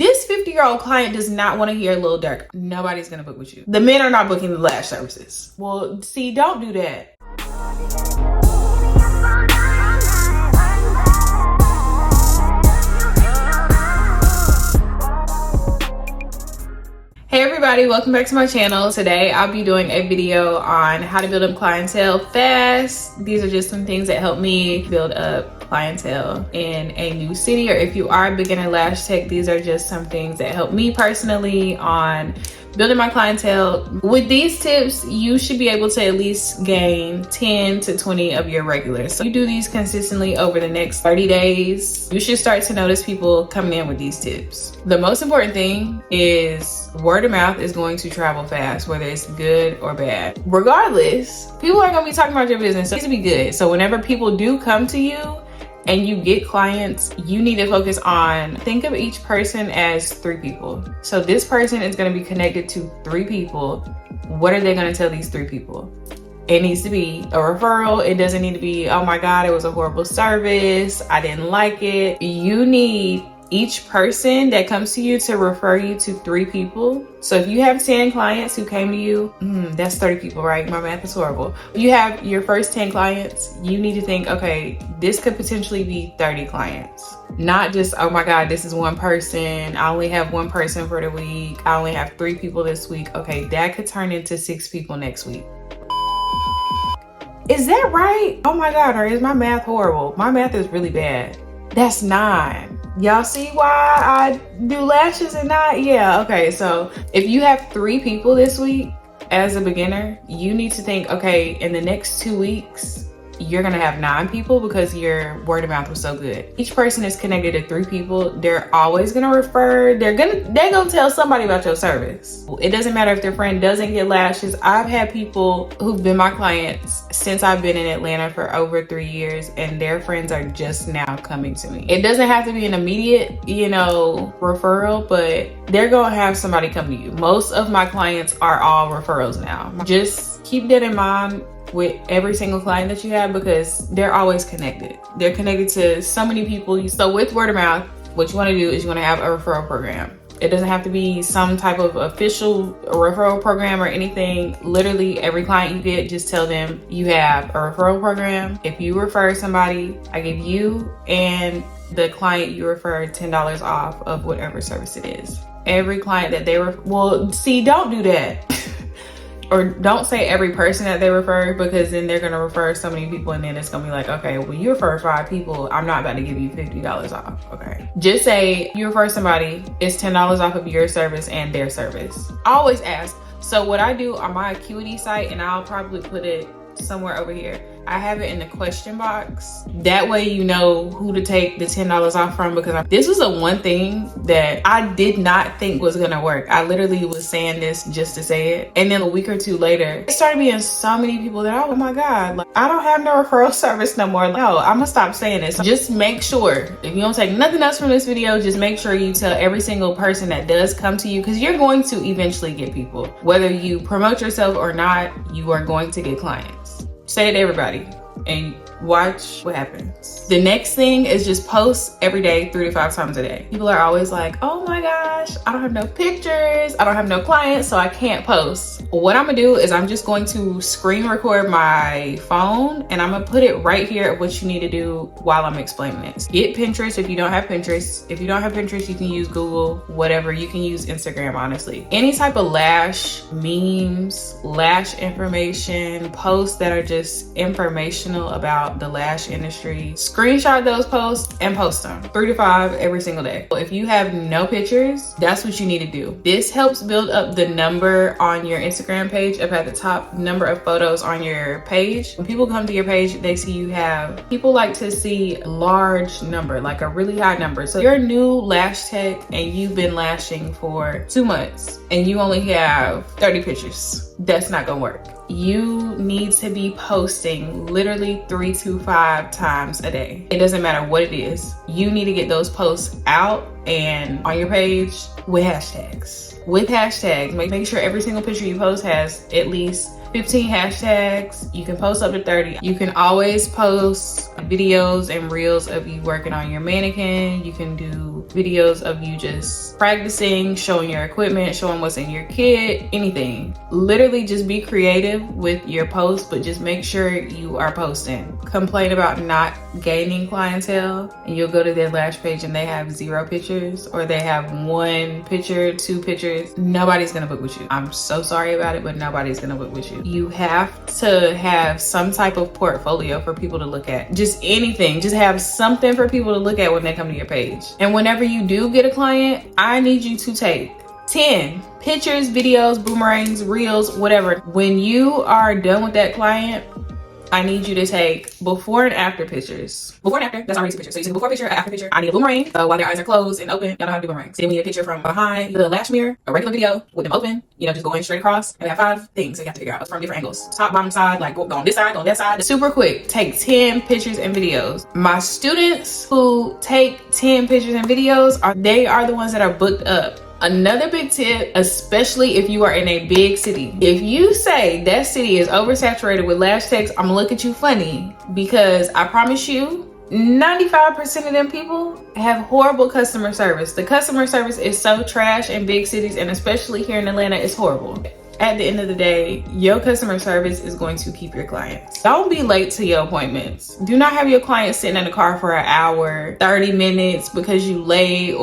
This 50-year-old client does not want to hear Lil Durk. Nobody's gonna book with you. The men are not booking the lash services. Well, see, don't do that. Hey everybody, welcome back to my channel. Today I'll be doing a video on how to build up clientele fast. These are just some things that help me build up clientele in a new city, or if you are a beginner lash tech, these are just some things that help me personally on building my clientele. With these tips, you should be able to at least gain 10 to 20 of your regulars. So you do these consistently over the next 30 days, you should start to notice people coming in with these tips. The most important thing is word of mouth is going to travel fast, whether it's good or bad. Regardless, people are gonna be talking about your business, so it needs to be good. So whenever people do come to you and you get clients, you need to focus on, think of each person as 3 people. So this person is going to be connected to 3 people. What are they going to tell these 3 people? It needs to be a referral. It doesn't need to be, oh my God, it was a horrible service, I didn't like it. You need each person that comes to you to refer you to 3 people. So if you have 10 clients who came to you, that's 30 people, right? My math is horrible. If you have your first 10 clients, you need to think, okay, this could potentially be 30 clients. Not just, oh my God, this is one person. I only have 1 person for the week. I only have 3 people this week. Okay, that could turn into 6 people next week. Is that right? Oh my God, or is my math horrible? My math is really bad. That's 9. Y'all see why I do lashes and not? Yeah, okay, so if you have 3 people this week as a beginner, you need to think, okay, in the next 2 weeks, you're gonna have 9 people because your word of mouth was so good. Each person is connected to 3 people. They're always gonna refer, they're gonna tell somebody about your service. It doesn't matter if their friend doesn't get lashes. I've had people who've been my clients since I've been in Atlanta for over 3 years, and their friends are just now coming to me. It doesn't have to be an immediate, referral, but they're gonna have somebody come to you. Most of my clients are all referrals now. Just keep that in mind with every single client that you have, because they're always connected. They're connected to so many people. So with word of mouth, what you want to do is you want to have a referral program. It doesn't have to be some type of official referral program or anything. Literally every client you get, just tell them you have a referral program. If you refer somebody, I give you and the client you refer $10 off of whatever service it is. Every client that they well, see, don't do that. Or don't say every person that they refer, because then they're gonna refer so many people and then it's gonna be like, okay, well you refer 5 people, I'm not about to give you $50 off, okay? Just say you refer somebody, it's $10 off of your service and their service. Always ask. So what I do on my Acuity site, and I'll probably put it somewhere over here, I have it in the question box. That way you know who to take the $10 off from, because this was the one thing that I did not think was gonna work. I literally was saying this just to say it. And then a week or 2 later, it started being so many people that, oh my God, like, I don't have no referral service no more. No, I'm gonna stop saying this. Just make sure, if you don't take nothing else from this video, just make sure you tell every single person that does come to you, because you're going to eventually get people. Whether you promote yourself or not, you are going to get clients. Say it to everybody and watch what happens. The next thing is just post every day, 3 to 5 times a day. People are always like, oh my gosh, I don't have no pictures, I don't have no clients, so I can't post. What I'm gonna do is I'm just going to screen record my phone and I'm gonna put it right here of what you need to do while I'm explaining this. Get Pinterest if you don't have Pinterest. If you don't have Pinterest, you can use Google, whatever. You can use Instagram, honestly. Any type of lash memes, lash information, posts that are just informational about the lash industry, screenshot those posts and post them. 3 to 5 every single day. If you have no pictures, that's what you need to do. This helps build up the number on your Instagram page up at the top, number of photos on your page. When people come to your page, they see you have, people like to see a large number, like a really high number. So you're a new lash tech and you've been lashing for 2 months and you only have 30 pictures. That's not gonna work. You need to be posting literally 3 to 5 times a day. It doesn't matter what it is. You need to get those posts out and on your page with hashtags. Make sure every single picture you post has at least 15 hashtags. You can post up to 30. You can always post videos and reels of you working on your mannequin. You can do do videos of you just practicing, showing your equipment, showing what's in your kit, anything. Literally just be creative with your posts, but just make sure you are posting. Complain about not gaining clientele, and you'll go to their Lash page and they have 0 pictures, or they have 1 picture, 2 pictures. Nobody's gonna book with you. I'm so sorry about it, but nobody's gonna book with you. You have to have some type of portfolio for people to look at. Just anything, just have something for people to look at when they come to your page. And whenever you do get a client, I need you to take 10 pictures, videos, boomerangs, reels, whatever. When you are done with that client, I need you to take before and after pictures. Before and after, that's already 2 pictures. So you take a before picture, an after picture. I need a boomerang while their eyes are closed and open. Y'all know how to do boomerangs. Then we need a picture from behind the lash mirror, a regular video with them open, you know, just going straight across. And we have 5 things that you have to figure out from different angles. Top, bottom, side, like go on this side, go on that side. Super quick, take 10 pictures and videos. My students who take 10 pictures and videos, they are the ones that are booked up. Another big tip, especially if you are in a big city, if you say that city is oversaturated with lash techs, I'm gonna look at you funny, because I promise you, 95% of them people have horrible customer service. The customer service is so trash in big cities, and especially here in Atlanta, it's horrible. At the end of the day, your customer service is going to keep your clients. Don't be late to your appointments. Do not have your client sitting in the car for an hour, 30 minutes because you late,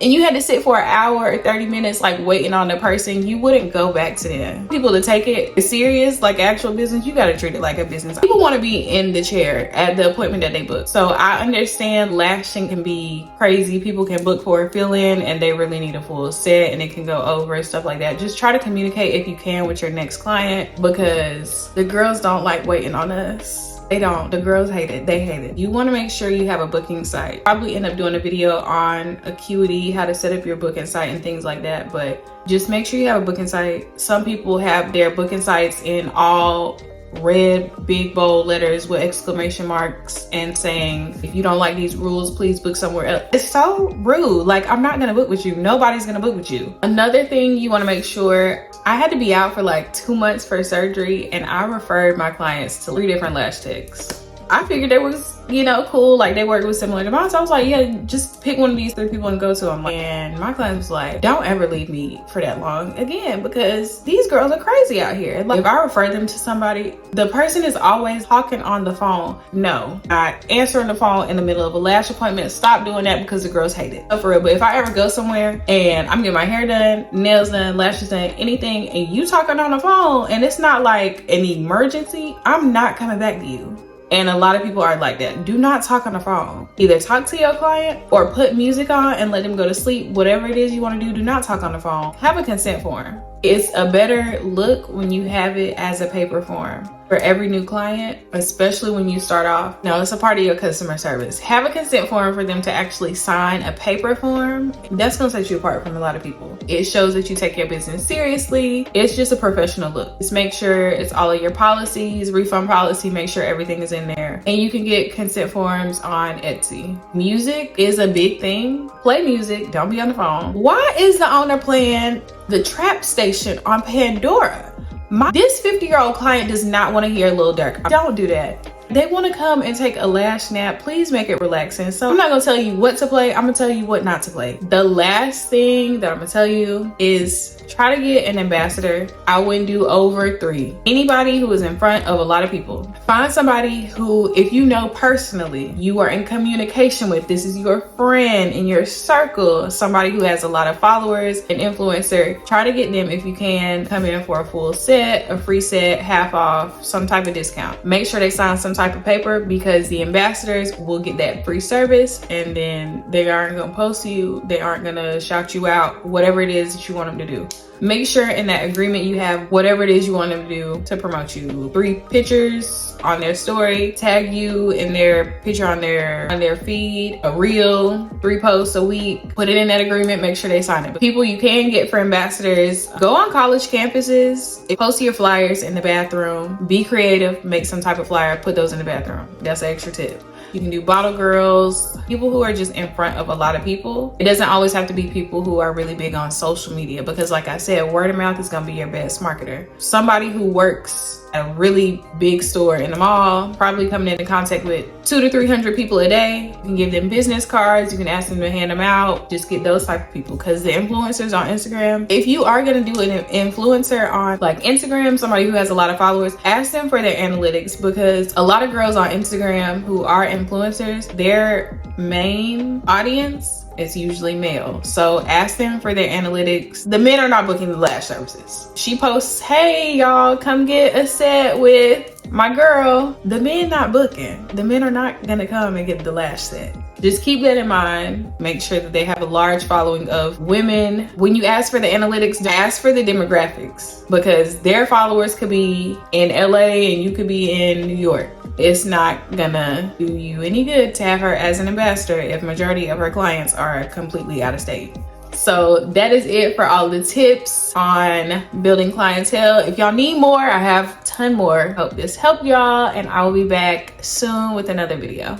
and you had to sit for an hour or 30 minutes like waiting on the person. You wouldn't go back to them. People to take it serious, like actual business, you gotta treat it like a business. People wanna be in the chair at the appointment that they book. So I understand lashing can be crazy. People can book for a fill-in and they really need a full set and it can go over and stuff like that. Just try to communicate if you can with your next client, because the girls don't like waiting on us. They don't. The girls hate it. They hate it. You want to make sure you have a booking site. Probably end up doing a video on Acuity, how to set up your booking site and things like that, but just make sure you have a booking site. Some people have their booking sites in all red big bold letters with exclamation marks and saying, if you don't like these rules, please book somewhere else. It's so rude. Like, I'm not gonna book with you. Nobody's gonna book with you. Another thing you want to make sure, I had to be out for like 2 months for surgery, and I referred my clients to 3 different lash techs. I figured they was, you know, cool, like they worked with similar to mine. So I was like, yeah, just pick one of these 3 people and go to them. And my client was like, don't ever leave me for that long again, because these girls are crazy out here. Like, if I refer them to somebody, the person is always talking on the phone. No, not answering the phone in the middle of a lash appointment. Stop doing that, because the girls hate it. So for real, but if I ever go somewhere and I'm getting my hair done, nails done, lashes done, anything, and you talking on the phone and it's not like an emergency, I'm not coming back to you. And a lot of people are like that. Do not talk on the phone. Either talk to your client or put music on and let them go to sleep. Whatever it is you want to do, do not talk on the phone. Have a consent form. It's a better look when you have it as a paper form. For every new client, especially when you start off, no, it's a part of your customer service. Have a consent form for them to actually sign a paper form. That's gonna set you apart from a lot of people. It shows that you take your business seriously. It's just a professional look. Just make sure it's all of your policies, refund policy, make sure everything is in there. And you can get consent forms on Etsy. Music is a big thing. Play music, don't be on the phone. Why is the owner playing the trap station on Pandora? This 50-year-old client does not want to hear Lil Durk. Don't do that. They want to come and take a lash nap. Please make it relaxing. So I'm not going to tell you what to play. I'm going to tell you what not to play. The last thing that I'm going to tell you is try to get an ambassador. I wouldn't do over 3. Anybody who is in front of a lot of people. Find somebody who, if you know personally, you are in communication with, this is your friend in your circle, somebody who has a lot of followers, an influencer. Try to get them, if you can, come in for a full set, a free set, half off, some type of discount. Make sure they sign some type of paper, because the ambassadors will get that free service, and then they aren't gonna post you, they aren't gonna shout you out, whatever it is that you want them to do. Make sure in that agreement you have whatever it is you want them to do to promote you. 3 pictures on their story, tag you in their picture on their feed, a reel, 3 posts a week. Put it in that agreement, make sure they sign it. But people you can get for ambassadors, go on college campuses, post your flyers in the bathroom, be creative, make some type of flyer, put those in the bathroom. That's an extra tip. You can do bottle girls, people who are just in front of a lot of people. It doesn't always have to be people who are really big on social media, because like I said, word of mouth is gonna be your best marketer. Somebody who works a really big store in the mall, probably coming into contact with 200 to 300 people a day. You can give them business cards, you can ask them to hand them out, just get those type of people. Because the influencers on Instagram, if you are gonna do an influencer on like Instagram, somebody who has a lot of followers, ask them for their analytics, because a lot of girls on Instagram who are influencers, their main audience is usually male. So ask them for their analytics. The men are not booking the lash services. She posts, hey y'all, come get a set with my girl. The men not booking. The men are not gonna come and get the lash set. Just keep that in mind. Make sure that they have a large following of women. When you ask for the analytics, ask for the demographics, because their followers could be in LA and you could be in New York. It's not gonna do you any good to have her as an ambassador if majority of her clients are completely out of state. So that is it for all the tips on building clientele. If y'all need more, I have a ton more. Hope this helped y'all, and I will be back soon with another video.